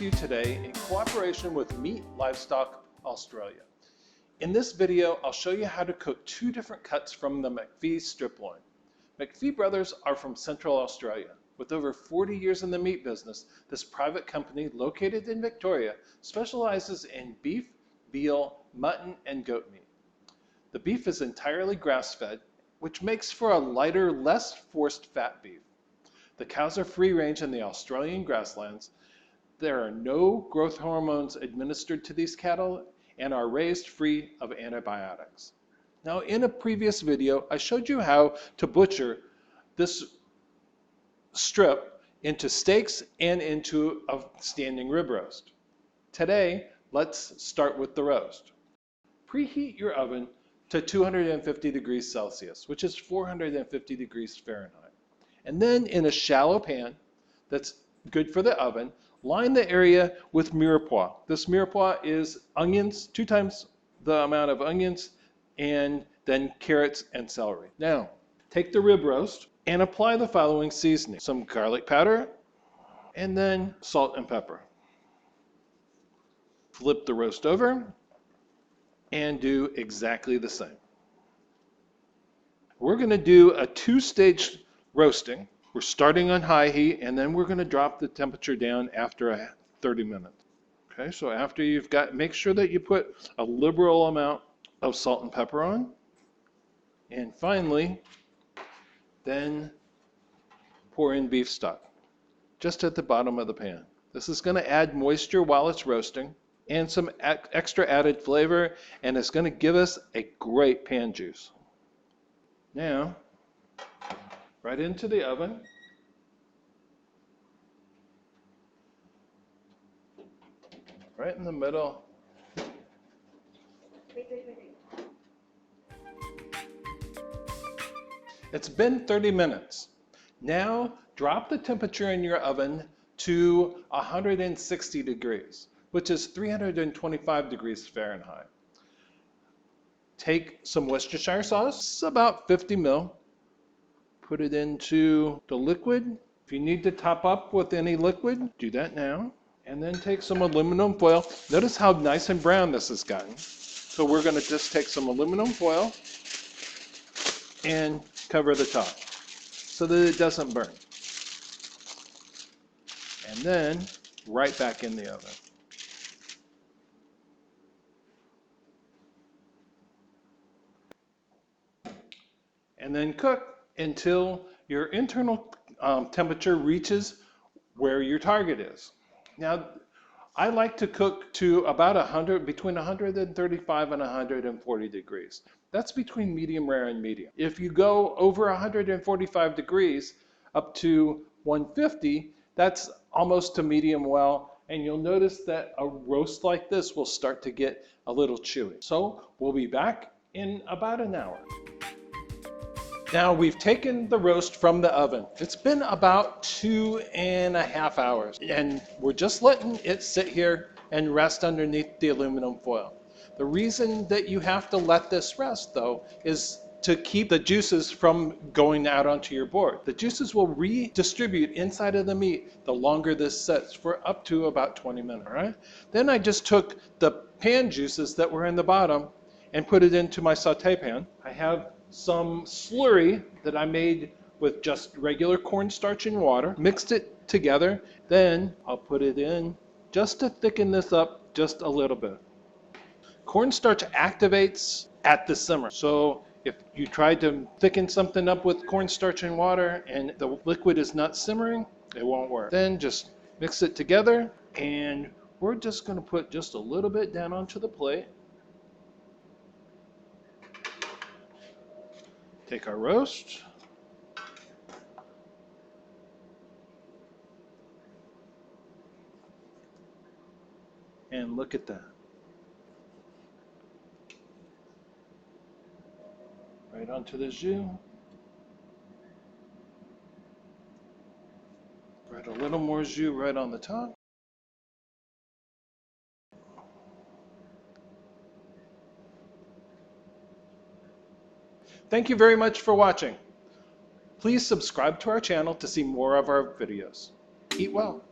to you today in cooperation with Meat Livestock Australia. In this video, I'll show you how to cook two different cuts from the McPhee strip loin. McPhee brothers are from Central Australia. With over 40 years in the meat business, this private company located in Victoria specializes in beef, veal, mutton, and goat meat. The beef is entirely grass-fed, which makes for a lighter, less forced fat beef. The cows are free range in the Australian grasslands. There are no growth hormones administered to these cattle and are raised free of antibiotics. Now, in a previous video, I showed you how to butcher this strip into steaks and into a standing rib roast. Today, let's start with the roast. Preheat your oven to 250 degrees Celsius, which is 450 degrees Fahrenheit. And then in a shallow pan that's good for the oven, line the area with mirepoix. This mirepoix is onions, 2 times the amount of onions, and then carrots and celery. Now, take the rib roast and apply the following seasoning: some garlic powder, and then salt and pepper. Flip the roast over and do exactly the same. We're going to do a 2-stage roasting. We're starting on high heat, and then we're going to drop the temperature down after 30 minutes. Okay, so after you've got, make sure that you put a liberal amount of salt and pepper on. And finally, then pour in beef stock, just at the bottom of the pan. This is going to add moisture while it's roasting and some extra added flavor, and it's going to give us a great pan juice. Now, right into the oven. Right in the middle. It's been 30 minutes. Now, drop the temperature in your oven to 160 degrees, which is 325 degrees Fahrenheit. Take some Worcestershire sauce, it's about 50 ml. Put it into the liquid. If you need to top up with any liquid, do that now. And then take some aluminum foil. Notice how nice and brown this has gotten. So we're going to just take some aluminum foil and cover the top so that it doesn't burn. And then right back in the oven. And then cook until your internal temperature reaches where your target is. Now, I like to cook to about between 135 and 140 degrees. That's between medium rare and medium. If you go over 145 degrees up to 150, that's almost to medium well, and you'll notice that a roast like this will start to get a little chewy. So we'll be back in about an hour. Now we've taken the roast from the oven. It's been about 2.5 hours, and we're just letting it sit here and rest underneath the aluminum foil. The reason that you have to let this rest, though, is to keep the juices from going out onto your board. The juices will redistribute inside of the meat the longer this sits, for up to about 20 minutes, all right? Then I just took the pan juices that were in the bottom and put it into my saute pan. I have some slurry that I made with just regular cornstarch and water, mixed it together, then I'll put it in just to thicken this up just a little bit. Cornstarch activates at the simmer, so if you try to thicken something up with cornstarch and water and the liquid is not simmering, it won't work. Then just mix it together, and we're just going to put just a little bit down onto the plate. Take our roast, and look at that. Right onto the jus. Right, a little more jus right on the top. Thank you very much for watching. Please subscribe to our channel to see more of our videos. Eat well.